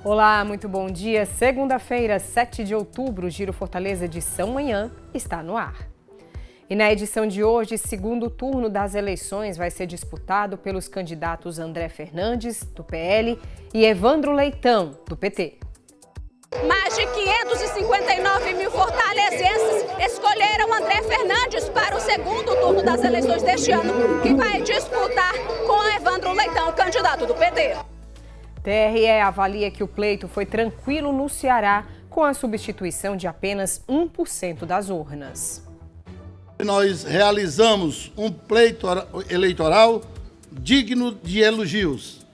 Olá, muito bom dia. Segunda-feira, 7 de outubro, o Giro Fortaleza edição manhã está no ar. E na edição de hoje, segundo turno das eleições vai ser disputado pelos candidatos André Fernandes, do PL, e Evandro Leitão, do PT. Mais de 559 mil fortalezenses escolheram André Fernandes para o segundo turno das eleições deste ano, que vai disputar com Evandro Leitão, candidato do PT. TRE avalia que o pleito foi tranquilo no Ceará, com a substituição de apenas 1% das urnas. Nós realizamos um pleito eleitoral digno de elogios.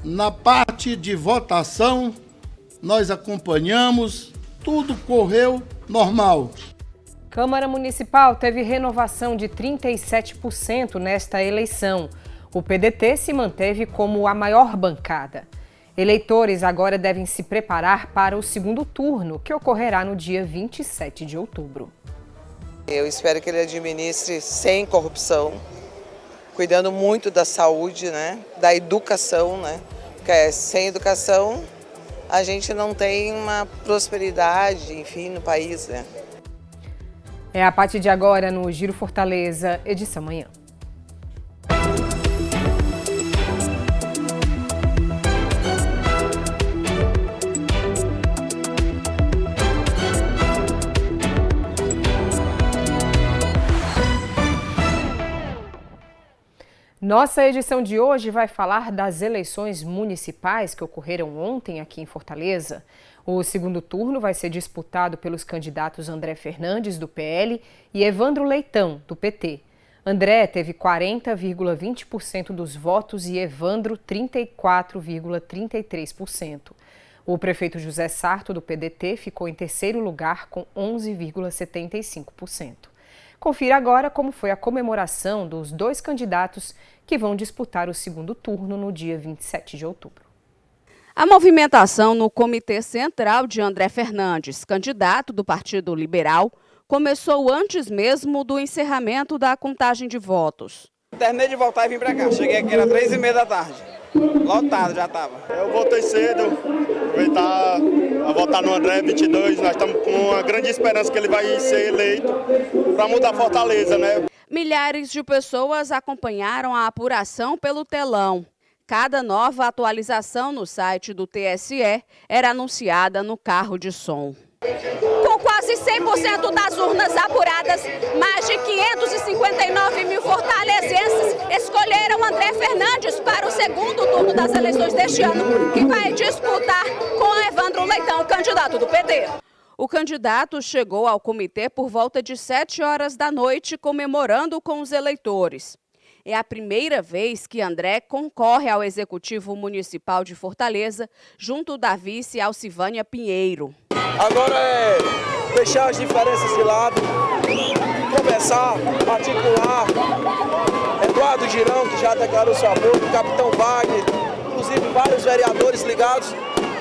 Na parte de votação, nós acompanhamos, tudo correu normal. Câmara Municipal teve renovação de 37% nesta eleição. O PDT se manteve como a maior bancada. Eleitores agora devem se preparar para o segundo turno, que ocorrerá no dia 27 de outubro. Eu espero que ele administre sem corrupção, cuidando muito da saúde, da educação, porque sem educação a gente não tem uma prosperidade, enfim, no país. É a partir de agora no Giro Fortaleza, edição manhã. Nossa edição de hoje vai falar das eleições municipais que ocorreram ontem aqui em Fortaleza. O segundo turno vai ser disputado pelos candidatos André Fernandes, do PL, e Evandro Leitão, do PT. André teve 40,20% dos votos e Evandro 34,33%. O prefeito José Sarto, do PDT, ficou em terceiro lugar com 11,75%. Confira agora como foi a comemoração dos dois candidatos que vão disputar o segundo turno no dia 27 de outubro. A movimentação no Comitê Central de André Fernandes, candidato do Partido Liberal, começou antes mesmo do encerramento da contagem de votos. Terminei de voltar e vim para cá. Cheguei aqui, era 3h30 da tarde. Lotado já estava. Eu voltei cedo, aproveitar a votar no André 22. Nós estamos com uma grande esperança que ele vai ser eleito para mudar Fortaleza, Milhares de pessoas acompanharam a apuração pelo telão. Cada nova atualização no site do TSE era anunciada no carro de som. Com quase 100% das urnas apuradas, mais de 559 mil fortalezenses escolheram André Fernandes para o segundo turno das eleições deste ano, que vai disputar com Evandro Leitão, candidato do PT. O candidato chegou ao comitê por volta de 7 horas da noite, comemorando com os eleitores. É a primeira vez que André concorre ao Executivo Municipal de Fortaleza, junto da vice Alcivânia Pinheiro. Agora é deixar as diferenças de lado, conversar, articular. Eduardo Girão, que já declarou seu apoio, o capitão Wagner, inclusive vários vereadores ligados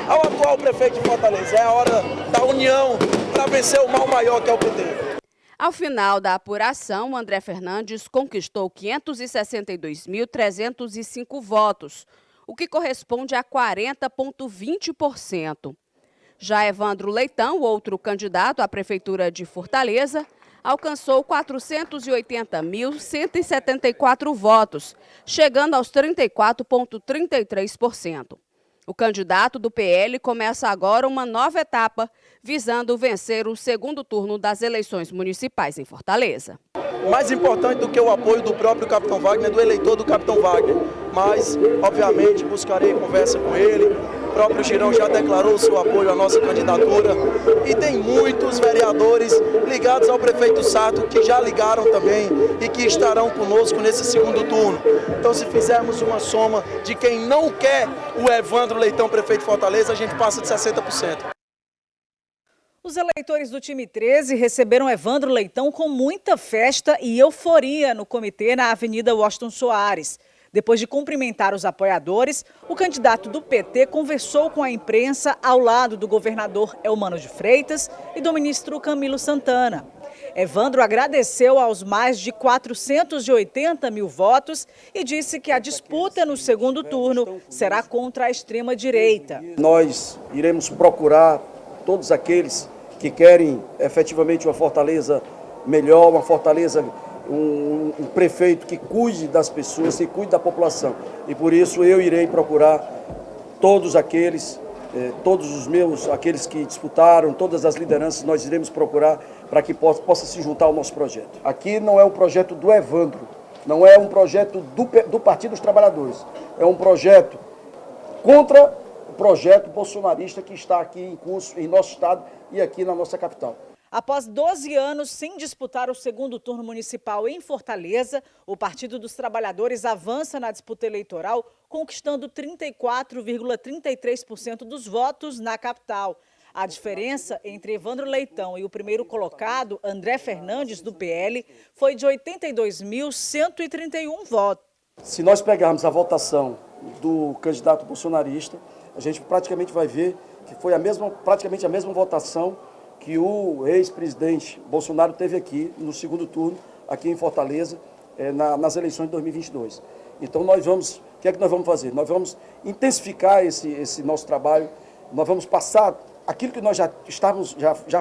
ao atual prefeito de Fortaleza. É a hora da união para vencer o mal maior que é o PT. Ao final da apuração, André Fernandes conquistou 562.305 votos, o que corresponde a 40,20%. Já Evandro Leitão, outro candidato à Prefeitura de Fortaleza, alcançou 480.174 votos, chegando aos 34,33%. O candidato do PL começa agora uma nova etapa, visando vencer o segundo turno das eleições municipais em Fortaleza. Mais importante do que o apoio do próprio capitão Wagner, do eleitor do capitão Wagner. Mas, obviamente, buscarei conversa com ele. O próprio Girão já declarou seu apoio à nossa candidatura. E tem muitos vereadores ligados ao prefeito Sarto que já ligaram também e que estarão conosco nesse segundo turno. Então, se fizermos uma soma de quem não quer o Evandro Leitão, prefeito de Fortaleza, a gente passa de 60%. Os eleitores do time 13 receberam Evandro Leitão com muita festa e euforia no comitê na Avenida Washington Soares. Depois de cumprimentar os apoiadores, o candidato do PT conversou com a imprensa ao lado do governador Eumano de Freitas e do ministro Camilo Santana. Evandro agradeceu aos mais de 480 mil votos e disse que a disputa no segundo turno será contra a extrema-direita. Nós iremos procurar todos aqueles que querem efetivamente uma Fortaleza melhor, uma Fortaleza, um prefeito que cuide das pessoas, que cuide da população. E por isso eu irei procurar todos aqueles, aqueles que disputaram, todas as lideranças, nós iremos procurar para que possa se juntar ao nosso projeto. Aqui não é um projeto do Evandro, não é um projeto do Partido dos Trabalhadores, é um projeto contra o projeto bolsonarista que está aqui em curso em nosso estado e aqui na nossa capital. Após 12 anos sem disputar o segundo turno municipal em Fortaleza, o Partido dos Trabalhadores avança na disputa eleitoral, conquistando 34,33% dos votos na capital. A diferença entre Evandro Leitão e o primeiro colocado, André Fernandes, do PL, foi de 82.131 votos. Se nós pegarmos a votação do candidato bolsonarista, a gente praticamente vai ver que foi praticamente a mesma votação que o ex-presidente Bolsonaro teve aqui no segundo turno, aqui em Fortaleza, nas eleições de 2022. Então o que é que nós vamos fazer? Nós vamos intensificar esse nosso trabalho, nós vamos passar aquilo que nós já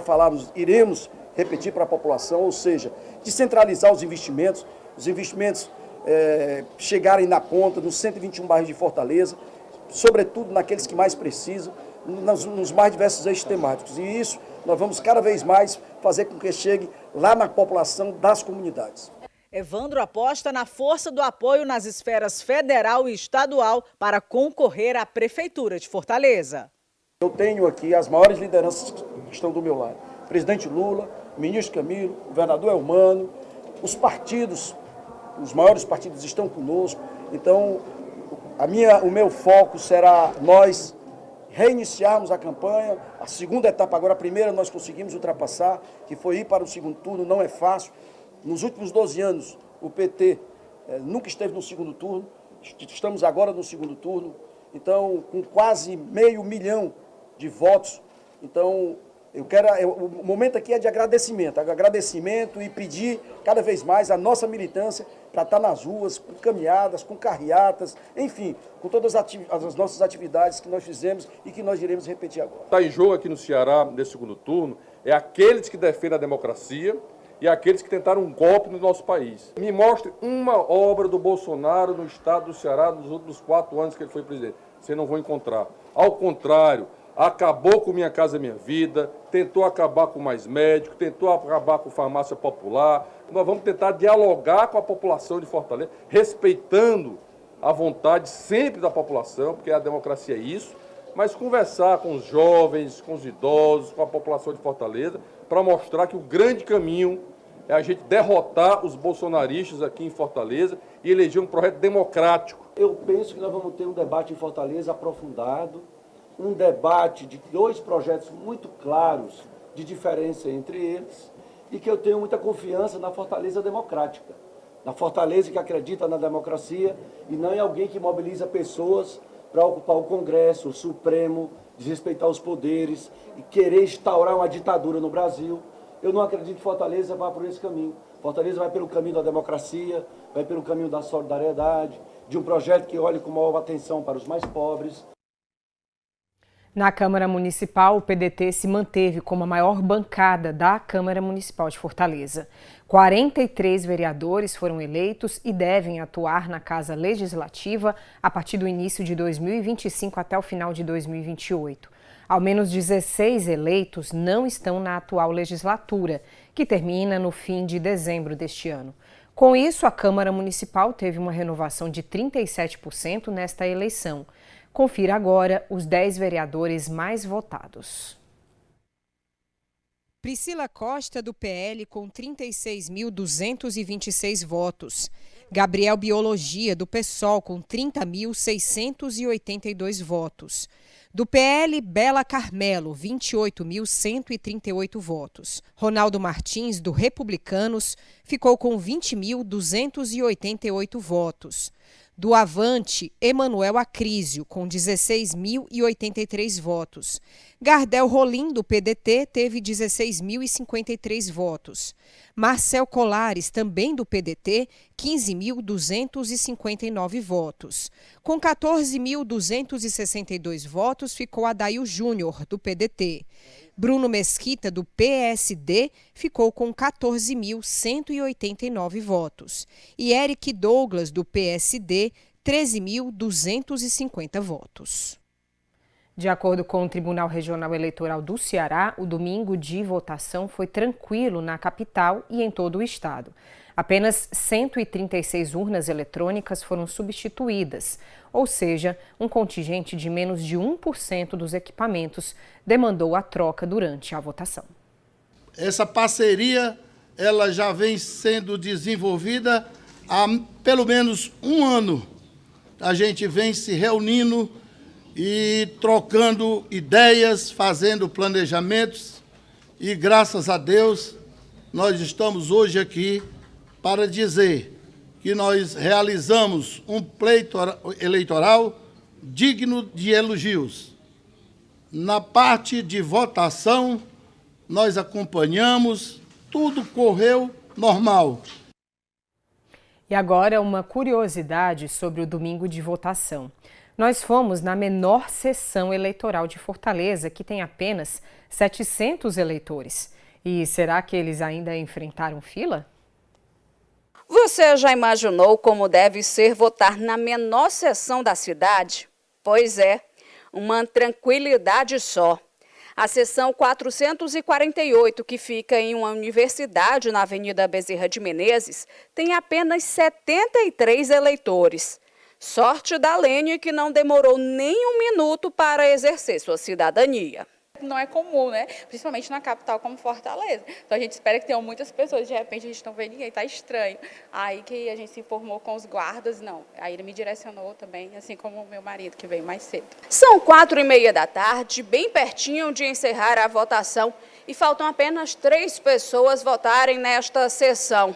falávamos, iremos repetir para a população, ou seja, descentralizar os investimentos chegarem na ponta, nos 121 bairros de Fortaleza, sobretudo naqueles que mais precisam, nos mais diversos eixos temáticos. E isso nós vamos cada vez mais fazer com que chegue lá na população das comunidades. Evandro aposta na força do apoio nas esferas federal e estadual para concorrer à Prefeitura de Fortaleza. Eu tenho aqui as maiores lideranças que estão do meu lado. O presidente Lula, o ministro Camilo, o governador Elmano, os partidos, os maiores partidos estão conosco. Então, o meu foco será nós reiniciarmos a campanha, a segunda etapa agora, a primeira nós conseguimos ultrapassar, que foi ir para o segundo turno, não é fácil. Nos últimos 12 anos, o PT nunca esteve no segundo turno, estamos agora no segundo turno, então, com quase 500 mil de votos. Então, o momento aqui é de agradecimento e pedir cada vez mais a nossa militância para estar nas ruas, com caminhadas, com carreatas, enfim, com todas as nossas atividades que nós fizemos e que nós iremos repetir agora. Está em jogo aqui no Ceará, nesse segundo turno, é aqueles que defendem a democracia e aqueles que tentaram um golpe no nosso país. Me mostre uma obra do Bolsonaro no estado do Ceará nos últimos 4 anos que ele foi presidente. Você não vai encontrar. Ao contrário, acabou com Minha Casa Minha Vida, tentou acabar com Mais Médico, tentou acabar com farmácia popular. Nós vamos tentar dialogar com a população de Fortaleza, respeitando a vontade sempre da população, porque a democracia é isso, mas conversar com os jovens, com os idosos, com a população de Fortaleza, para mostrar que o grande caminho é a gente derrotar os bolsonaristas aqui em Fortaleza e eleger um projeto democrático. Eu penso que nós vamos ter um debate em Fortaleza aprofundado, um debate de 2 projetos muito claros de diferença entre eles e que eu tenho muita confiança na Fortaleza democrática, na Fortaleza que acredita na democracia e não em alguém que mobiliza pessoas para ocupar o Congresso, o Supremo, desrespeitar os poderes e querer instaurar uma ditadura no Brasil. Eu não acredito que Fortaleza vá por esse caminho. Fortaleza vai pelo caminho da democracia, vai pelo caminho da solidariedade, de um projeto que olhe com maior atenção para os mais pobres. Na Câmara Municipal, o PDT se manteve como a maior bancada da Câmara Municipal de Fortaleza. 43 vereadores foram eleitos e devem atuar na Casa Legislativa a partir do início de 2025 até o final de 2028. Ao menos 16 eleitos não estão na atual legislatura, que termina no fim de dezembro deste ano. Com isso, a Câmara Municipal teve uma renovação de 37% nesta eleição. Confira agora os 10 vereadores mais votados. Priscila Costa, do PL, com 36.226 votos. Gabriel Biologia, do PSOL, com 30.682 votos. Do PL, Bela Carmelo, 28.138 votos. Ronaldo Martins, do Republicanos, ficou com 20.288 votos. Do Avante, Emanuel Acrísio, com 16.083 votos. Gardel Rolim, do PDT, teve 16.053 votos. Marcel Colares, também do PDT, 15.259 votos. Com 14.262 votos, ficou Adail Júnior, do PDT. Bruno Mesquita, do PSD, ficou com 14.189 votos. E Eric Douglas, do PSD, 13.250 votos. De acordo com o Tribunal Regional Eleitoral do Ceará, o domingo de votação foi tranquilo na capital e em todo o estado. Apenas 136 urnas eletrônicas foram substituídas, ou seja, um contingente de menos de 1% dos equipamentos demandou a troca durante a votação. Essa parceria ela já vem sendo desenvolvida há pelo menos um ano. A gente vem se reunindo e trocando ideias, fazendo planejamentos e, graças a Deus, nós estamos hoje aqui para dizer que nós realizamos um pleito eleitoral digno de elogios. Na parte de votação, nós acompanhamos, tudo correu normal. E agora uma curiosidade sobre o domingo de votação. Nós fomos na menor sessão eleitoral de Fortaleza, que tem apenas 700 eleitores. E será que eles ainda enfrentaram fila? Você já imaginou como deve ser votar na menor seção da cidade? Pois é, uma tranquilidade só. A seção 448, que fica em uma universidade na Avenida Bezerra de Menezes, tem apenas 73 eleitores. Sorte da Lene, que não demorou nem um minuto para exercer sua cidadania. Não é comum, né? Principalmente na capital como Fortaleza. Então a gente espera que tenham muitas pessoas, de repente a gente não vê ninguém, tá estranho. Aí que a gente se informou com os guardas, não. Aí ele me direcionou também, assim como o meu marido, que veio mais cedo. São 4h30 da tarde, bem pertinho de encerrar a votação, e faltam apenas 3 pessoas votarem nesta sessão.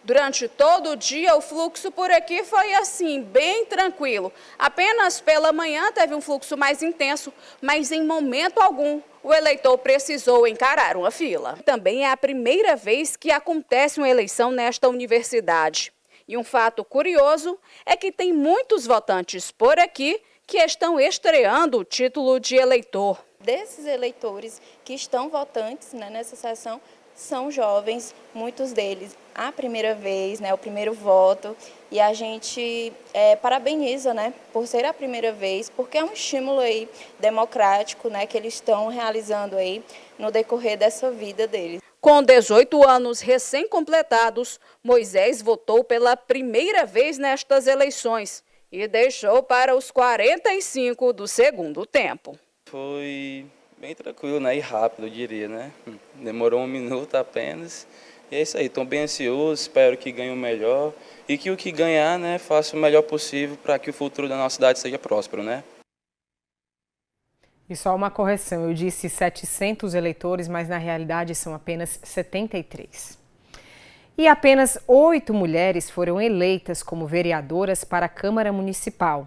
Durante todo o dia, o fluxo por aqui foi assim, bem tranquilo. Apenas pela manhã teve um fluxo mais intenso, mas em momento algum o eleitor precisou encarar uma fila. Também é a primeira vez que acontece uma eleição nesta universidade. E um fato curioso é que tem muitos votantes por aqui que estão estreando o título de eleitor. Desses eleitores que estão votantes, né, nessa sessão, são jovens, muitos deles a primeira vez, né, o primeiro voto, e a gente parabeniza, né, por ser a primeira vez, porque é um estímulo aí democrático, né, que eles estão realizando aí no decorrer dessa vida deles. Com 18 anos recém-completados, Moisés votou pela primeira vez nestas eleições e deixou para os 45 do segundo tempo. Foi bem tranquilo, né? E rápido, eu diria, né? Demorou 1 minuto apenas. E é isso aí, estou bem ansioso, espero que ganhe o melhor. E que o que ganhar, né, faça o melhor possível para que o futuro da nossa cidade seja próspero, né? E só uma correção, eu disse 700 eleitores, mas na realidade são apenas 73. E apenas 8 mulheres foram eleitas como vereadoras para a Câmara Municipal.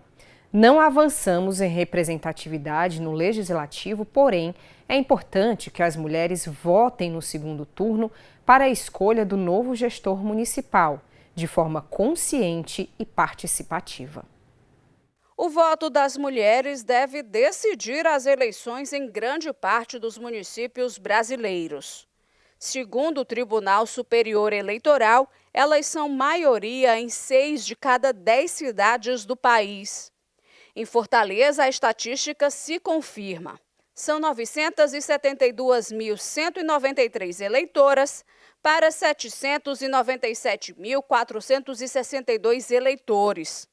Não avançamos em representatividade no Legislativo, porém, é importante que as mulheres votem no segundo turno para a escolha do novo gestor municipal, de forma consciente e participativa. O voto das mulheres deve decidir as eleições em grande parte dos municípios brasileiros. Segundo o Tribunal Superior Eleitoral, elas são maioria em 6 de cada 10 cidades do país. Em Fortaleza, a estatística se confirma. São 972.193 eleitoras para 797.462 eleitores.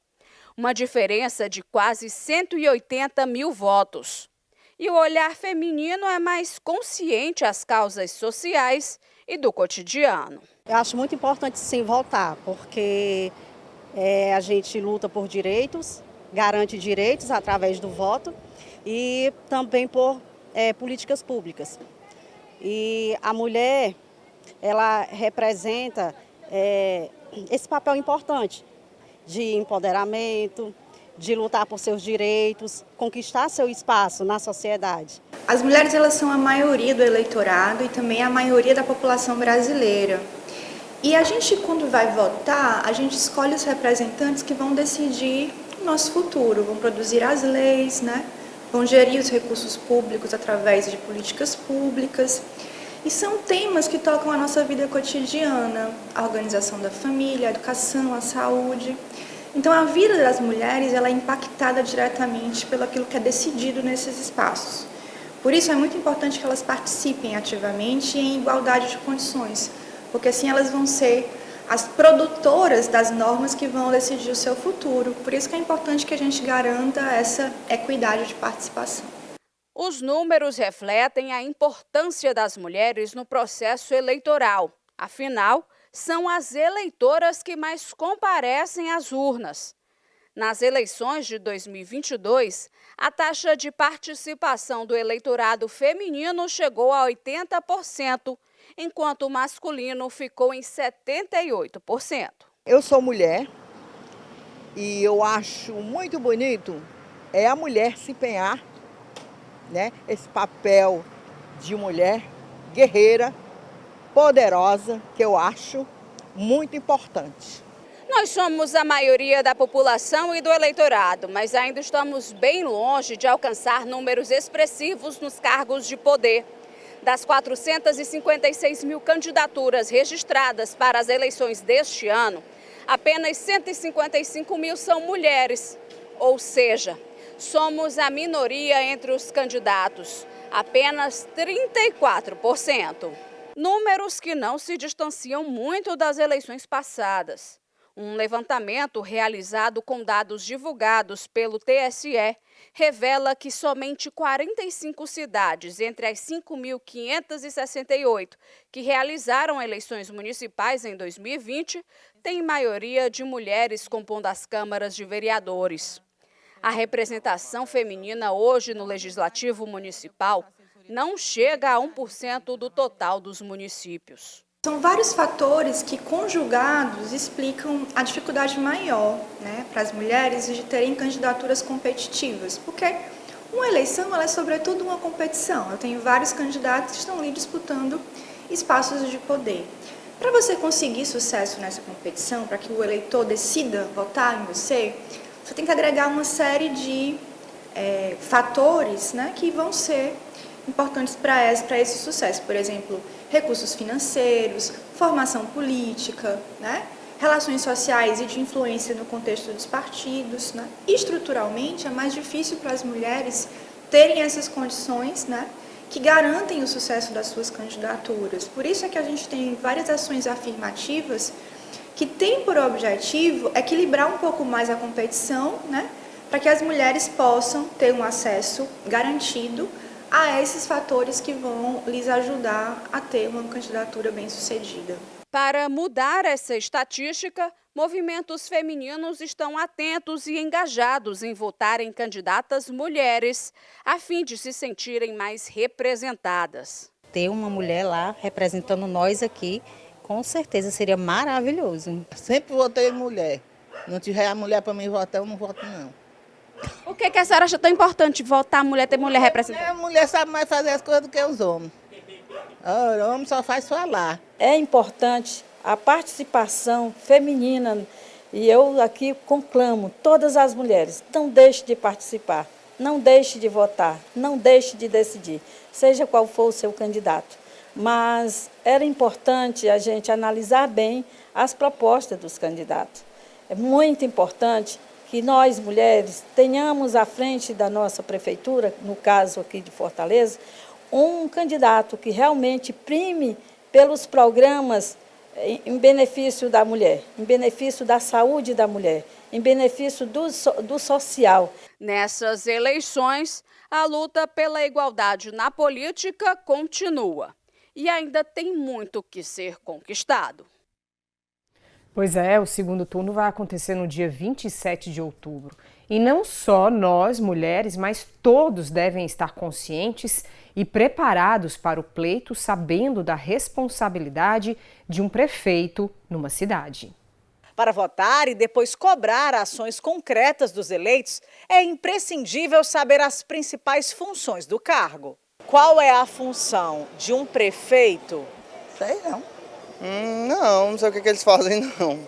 Uma diferença de quase 180 mil votos. E o olhar feminino é mais consciente às causas sociais e do cotidiano. Eu acho muito importante, sim, votar, porque a gente luta por direitos, garante direitos através do voto e também por políticas públicas. E a mulher, ela representa esse papel importante de empoderamento, de lutar por seus direitos, conquistar seu espaço na sociedade. As mulheres, elas são a maioria do eleitorado e também a maioria da população brasileira. E a gente, quando vai votar, a gente escolhe os representantes que vão decidir o nosso futuro, vão produzir as leis, né? Vão gerir os recursos públicos através de políticas públicas. E são temas que tocam a nossa vida cotidiana, a organização da família, a educação, a saúde. Então, a vida das mulheres, ela é impactada diretamente pelo aquilo que é decidido nesses espaços. Por isso, é muito importante que elas participem ativamente e em igualdade de condições, porque assim elas vão ser as produtoras das normas que vão decidir o seu futuro. Por isso que é importante que a gente garanta essa equidade de participação. Os números refletem a importância das mulheres no processo eleitoral. Afinal, são as eleitoras que mais comparecem às urnas. Nas eleições de 2022, a taxa de participação do eleitorado feminino chegou a 80%, enquanto o masculino ficou em 78%. Eu sou mulher e eu acho muito bonito a mulher se empenhar, né, esse papel de mulher guerreira, poderosa, que eu acho muito importante. Nós somos a maioria da população e do eleitorado, mas ainda estamos bem longe de alcançar números expressivos nos cargos de poder. Das 456 mil candidaturas registradas para as eleições deste ano, apenas 155 mil são mulheres, ou seja, somos a minoria entre os candidatos, apenas 34%. Números que não se distanciam muito das eleições passadas. Um levantamento realizado com dados divulgados pelo TSE revela que somente 45 cidades, entre as 5.568 que realizaram eleições municipais em 2020, têm maioria de mulheres compondo as câmaras de vereadores. A representação feminina hoje no Legislativo Municipal não chega a 1% do total dos municípios. São vários fatores que, conjugados, explicam a dificuldade maior, né, para as mulheres de terem candidaturas competitivas, porque uma eleição ela é sobretudo uma competição. Eu tenho vários candidatos que estão ali disputando espaços de poder. Para você conseguir sucesso nessa competição, para que o eleitor decida votar em você, você tem que agregar uma série de fatores, né, que vão ser importantes para esse sucesso. Por exemplo, recursos financeiros, formação política, né, relações sociais e de influência no contexto dos partidos. Né. Estruturalmente, é mais difícil para as mulheres terem essas condições, né, que garantem o sucesso das suas candidaturas. Por isso é que a gente tem várias ações afirmativas que têm por objetivo equilibrar um pouco mais a competição, né, para que as mulheres possam ter um acesso garantido a esses fatores que vão lhes ajudar a ter uma candidatura bem-sucedida. Para mudar essa estatística, movimentos femininos estão atentos e engajados em votar em candidatas mulheres, a fim de se sentirem mais representadas. Ter uma mulher lá representando nós aqui, com certeza seria maravilhoso. Sempre votei mulher. Não tiver a mulher para mim votar, eu não voto não. O que a senhora acha tão importante votar mulher, ter mulher representando? A mulher sabe mais fazer as coisas do que os homens. O homem só faz falar. É importante a participação feminina e eu aqui conclamo todas as mulheres, não deixe de participar, não deixe de votar, não deixe de decidir, seja qual for o seu candidato. Mas era importante a gente analisar bem as propostas dos candidatos. É muito importante que nós, mulheres, tenhamos à frente da nossa prefeitura, no caso aqui de Fortaleza, um candidato que realmente prime pelos programas em benefício da mulher, em benefício da saúde da mulher, em benefício do social. Nessas eleições, a luta pela igualdade na política continua e ainda tem muito que ser conquistado. Pois é, o segundo turno vai acontecer no dia 27 de outubro. E não só nós, mulheres, mas todos devem estar conscientes e preparados para o pleito, sabendo da responsabilidade de um prefeito numa cidade. Para votar e depois cobrar ações concretas dos eleitos, é imprescindível saber as principais funções do cargo. Qual é a função de um prefeito? Sei não. Não sei o que eles fazem, não.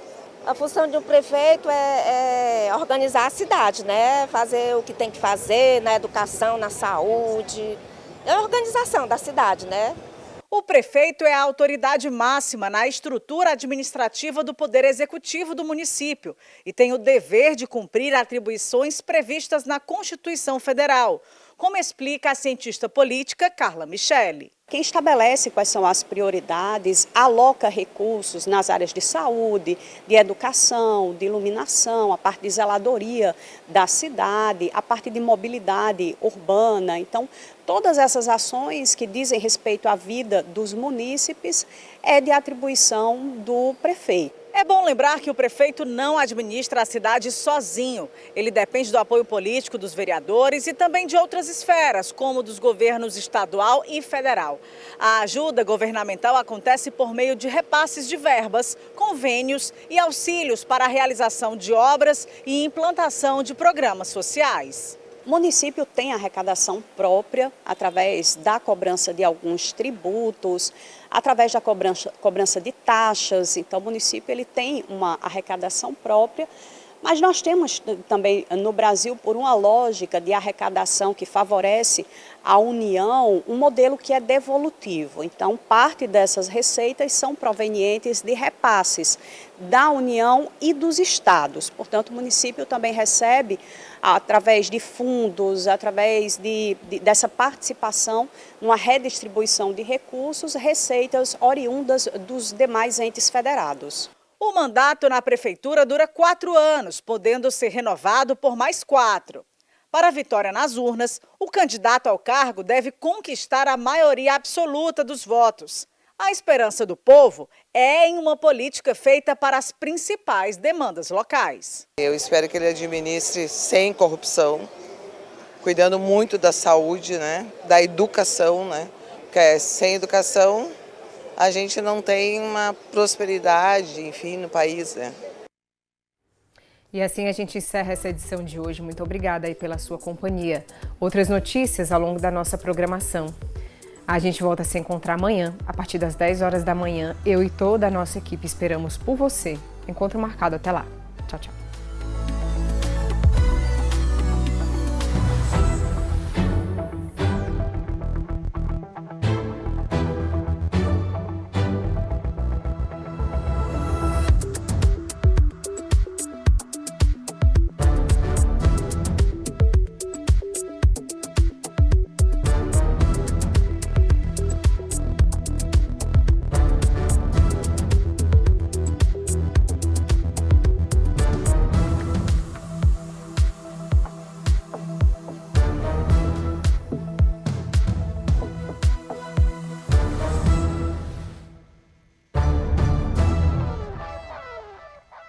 A função de um prefeito é organizar a cidade, né? Fazer o que tem que fazer na educação, na saúde. É a organização da cidade, né? O prefeito é a autoridade máxima na estrutura administrativa do Poder Executivo do município e tem o dever de cumprir atribuições previstas na Constituição Federal, como explica a cientista política Carla Michele. Quem estabelece quais são as prioridades, aloca recursos nas áreas de saúde, de educação, de iluminação, a parte de zeladoria da cidade, a parte de mobilidade urbana. Então, todas essas ações que dizem respeito à vida dos munícipes é de atribuição do prefeito. É bom lembrar que o prefeito não administra a cidade sozinho. Ele depende do apoio político dos vereadores e também de outras esferas, como dos governos estadual e federal. A ajuda governamental acontece por meio de repasses de verbas, convênios e auxílios para a realização de obras e implantação de programas sociais. O município tem arrecadação própria através da cobrança de alguns tributos, através da cobrança de taxas. Então, o município ele tem uma arrecadação própria, mas nós temos também no Brasil, por uma lógica de arrecadação que favorece a União, um modelo que é devolutivo. Então, parte dessas receitas são provenientes de repasses da União e dos estados. Portanto, o município também recebe, através de fundos, através dessa participação, uma redistribuição de recursos, receitas oriundas dos demais entes federados. O mandato na prefeitura dura 4 anos, podendo ser renovado por mais 4. Para a vitória nas urnas, o candidato ao cargo deve conquistar a maioria absoluta dos votos. A esperança do povo é em uma política feita para as principais demandas locais. Eu espero que ele administre sem corrupção, cuidando muito da saúde, né, da educação, né, porque sem educação a gente não tem uma prosperidade, enfim, no país, né. E assim a gente encerra essa edição de hoje. Muito obrigada aí pela sua companhia. Outras notícias ao longo da nossa programação. A gente volta a se encontrar amanhã, a partir das 10 horas da manhã. Eu e toda a nossa equipe esperamos por você. Encontro marcado até lá. Tchau, tchau.